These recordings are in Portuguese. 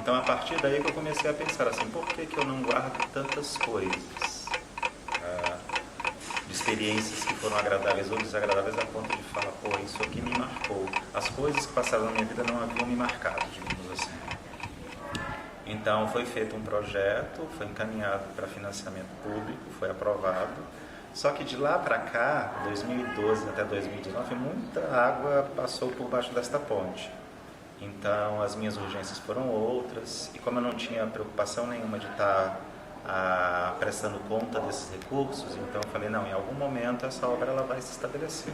Então, a partir daí que eu comecei a pensar assim, por que eu não guardo tantas coisas? De experiências que foram agradáveis ou desagradáveis a ponto de falar, pô, isso aqui me marcou. As coisas que passaram na minha vida não haviam me marcado, digamos assim. Então, foi feito um projeto, foi encaminhado para financiamento público, foi aprovado. Só que de lá para cá, 2012 até 2019, muita água passou por baixo desta ponte. Então, as minhas urgências foram outras, e como eu não tinha preocupação nenhuma de estar prestando conta desses recursos, então eu falei, não, em algum momento essa obra ela vai se estabelecer.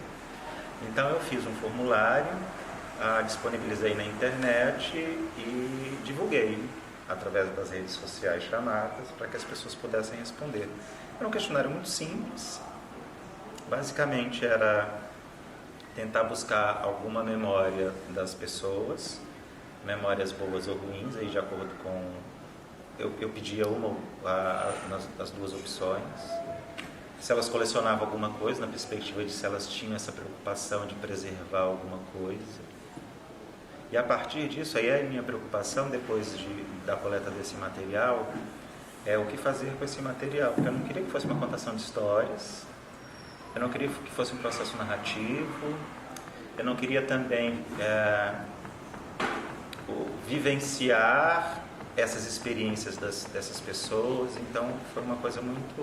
Então, eu fiz um formulário, disponibilizei na internet e divulguei através das redes sociais chamadas para que as pessoas pudessem responder. Era um questionário muito simples, basicamente era tentar buscar alguma memória das pessoas, memórias boas ou ruins, aí de acordo com... Eu pedia das duas opções, se elas colecionavam alguma coisa, na perspectiva de se elas tinham essa preocupação de preservar alguma coisa. E a partir disso, aí a minha preocupação, depois da coleta desse material, é o que fazer com esse material, porque eu não queria que fosse uma contação de histórias, eu não queria que fosse um processo narrativo, eu não queria também vivenciar essas experiências dessas pessoas, então foi uma coisa muito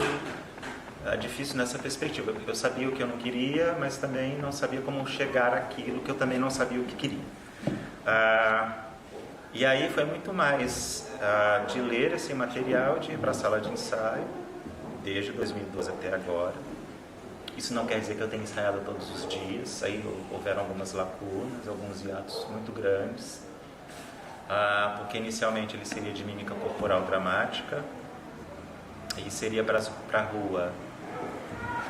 difícil nessa perspectiva. Eu sabia o que eu não queria, mas também não sabia como chegar àquilo que eu também não sabia o que queria. E aí foi muito mais de ler esse material, de ir para a sala de ensaio, desde 2012 até agora. Isso não quer dizer que eu tenha ensaiado todos os dias, aí houveram algumas lacunas, alguns hiatos muito grandes, porque inicialmente ele seria de mímica corporal dramática e seria para a rua,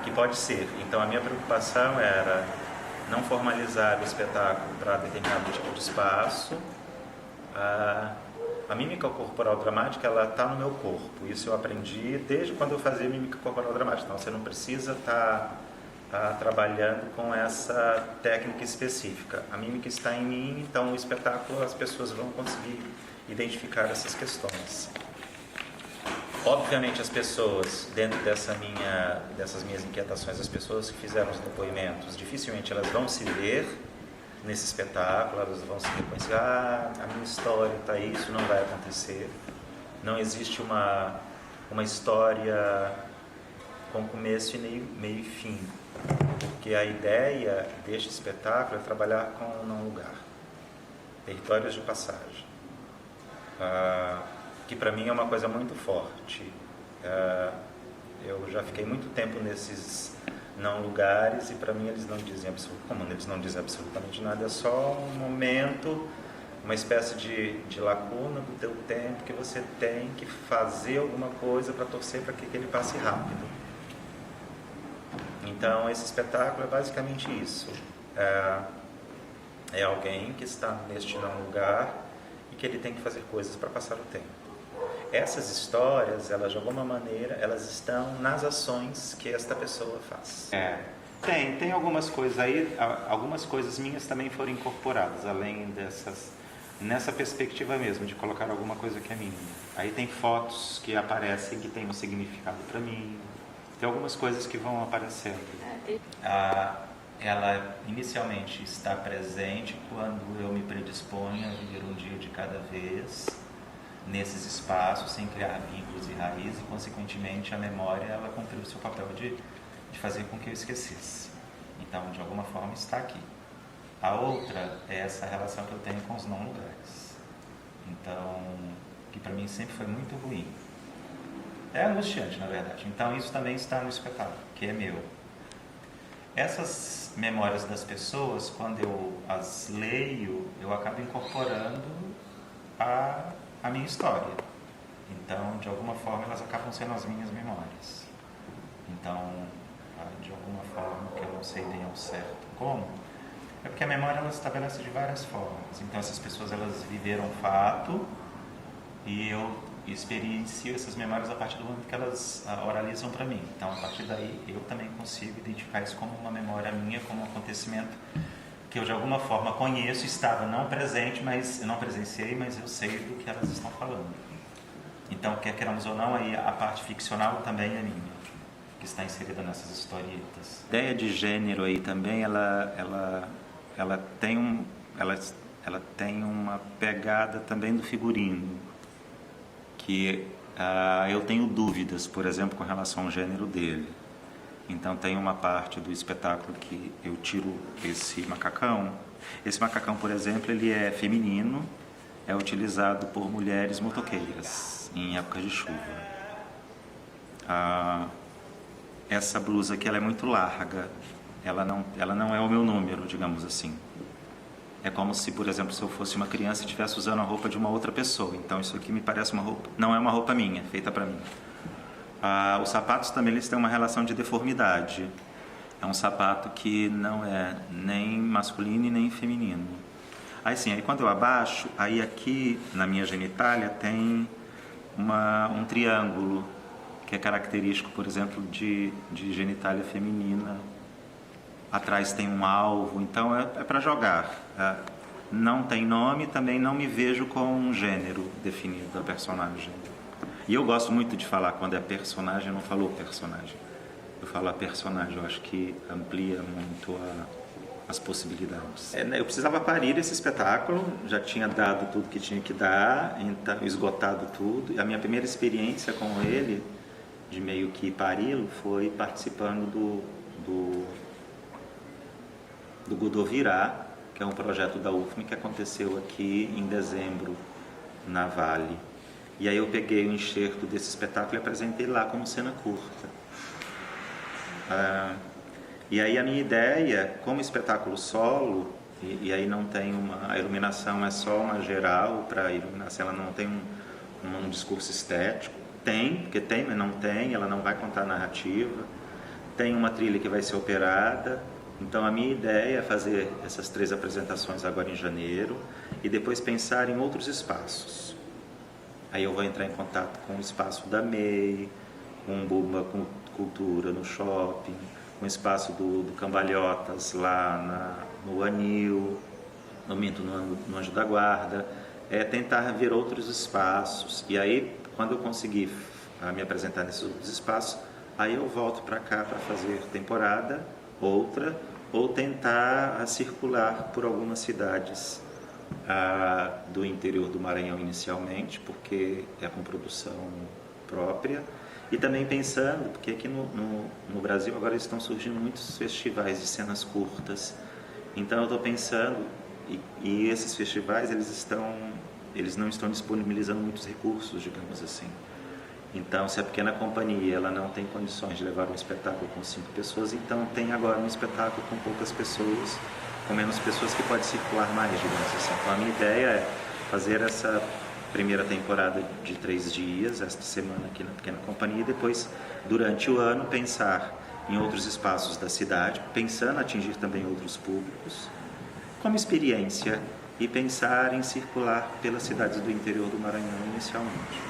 que pode ser. Então a minha preocupação era não formalizar o espetáculo para determinado tipo de espaço. A mímica corporal dramática, ela está no meu corpo. Isso eu aprendi desde quando eu fazia mímica corporal dramática. Então, você não precisa estar trabalhando com essa técnica específica. A mímica está em mim, então o espetáculo as pessoas vão conseguir identificar essas questões. Obviamente, as pessoas, dentro dessas minhas inquietações, as pessoas que fizeram os depoimentos, dificilmente elas vão se ver nesse espetáculo, elas vão se reconhecer, a minha história está aí, isso não vai acontecer. Não existe uma história com começo e meio e fim, porque a ideia deste espetáculo é trabalhar com um não lugar, territórios de passagem, que para mim é uma coisa muito forte. Eu já fiquei muito tempo nesses não lugares e para mim eles não dizem absolutamente nada, é só um momento, uma espécie de lacuna do teu tempo que você tem que fazer alguma coisa para torcer para que ele passe rápido. Então esse espetáculo é basicamente isso, é alguém que está neste não lugar e que ele tem que fazer coisas para passar o tempo. Essas histórias, elas de alguma maneira, elas estão nas ações que esta pessoa faz. Tem algumas coisas aí, algumas coisas minhas também foram incorporadas, além nessa perspectiva mesmo, de colocar alguma coisa que é minha. Aí tem fotos que aparecem que têm um significado para mim, tem algumas coisas que vão aparecendo. Ela inicialmente está presente quando eu me predisponho a viver um dia de cada vez, nesses espaços, sem criar vínculos e raízes, e consequentemente a memória ela cumpriu o seu papel de fazer com que eu esquecesse. Então, de alguma forma, está aqui. A outra é essa relação que eu tenho com os não lugares. Então, que para mim sempre foi muito ruim. É angustiante, na verdade. Então, isso também está no espetáculo, que é meu. Essas memórias das pessoas, quando eu as leio, eu acabo incorporando a minha história. Então, de alguma forma, elas acabam sendo as minhas memórias. Então, de alguma forma, que eu não sei bem ao certo como, é porque a memória ela se estabelece de várias formas. Então, essas pessoas elas viveram fato e eu experiencio essas memórias a partir do momento que elas oralizam para mim. Então, a partir daí, eu também consigo identificar isso como uma memória minha, como um acontecimento que eu de alguma forma conheço, estava não presente, mas eu não presenciei, mas eu sei do que elas estão falando. Então, quer queiramos ou não, aí a parte ficcional também é minha, que está inserida nessas historietas. A ideia de gênero aí também, ela tem uma pegada também do figurino, que eu tenho dúvidas, por exemplo, com relação ao gênero dele. Então tem uma parte do espetáculo que eu tiro esse macacão. Esse macacão, por exemplo, ele é feminino, é utilizado por mulheres motoqueiras em época de chuva. Essa blusa aqui ela é muito larga, ela não é o meu número, digamos assim. É como se, por exemplo, se eu fosse uma criança e estivesse usando a roupa de uma outra pessoa. Então isso aqui me parece uma roupa, não é uma roupa minha, feita para mim. Os sapatos também eles têm uma relação de deformidade. É um sapato que não é nem masculino e nem feminino. Aí sim, aí quando eu abaixo, aí aqui na minha genitália tem um triângulo, que é característico, por exemplo, de genitália feminina. Atrás tem um alvo, então é para jogar. Não tem nome, também não me vejo com um gênero definido da personagem. E eu gosto muito de falar quando é personagem, eu não falo personagem. Eu falo a personagem, eu acho que amplia muito as possibilidades. Eu precisava parir esse espetáculo, já tinha dado tudo que tinha que dar, então, esgotado tudo. E a minha primeira experiência com ele, de meio que pari-lo, foi participando do Godot Virá, que é um projeto da UFM que aconteceu aqui em dezembro, na Vale. E aí eu peguei o enxerto desse espetáculo e apresentei lá como cena curta. E aí a minha ideia, como espetáculo solo, e aí não tem a iluminação é só uma geral para iluminação, ela não tem um discurso estético. Tem, porque tem, mas não tem, ela não vai contar narrativa. Tem uma trilha que vai ser operada. Então a minha ideia é fazer essas 3 apresentações agora em janeiro e depois pensar em outros espaços. Aí eu vou entrar em contato com o espaço da MEI, com o Bumba Cultura no shopping, com o espaço do Cambalhotas lá no Anil, no Anjo da Guarda. Tentar ver outros espaços. E aí, quando eu conseguir me apresentar nesses outros espaços, aí eu volto para cá para fazer temporada, outra, ou tentar circular por algumas cidades do interior do Maranhão inicialmente, porque é com produção própria, e também pensando, porque aqui no Brasil agora estão surgindo muitos festivais de cenas curtas, então eu estou pensando, e esses festivais eles não estão disponibilizando muitos recursos, digamos assim. Então, se a pequena companhia ela não tem condições de levar um espetáculo com 5 pessoas, então tem agora um espetáculo com poucas pessoas, com menos pessoas, que pode circular mais, digamos assim. Então, a minha ideia é fazer essa primeira temporada de 3 dias, esta semana aqui na pequena companhia, e depois, durante o ano, pensar em outros espaços da cidade, pensando em atingir também outros públicos, como experiência, e pensar em circular pelas cidades do interior do Maranhão inicialmente.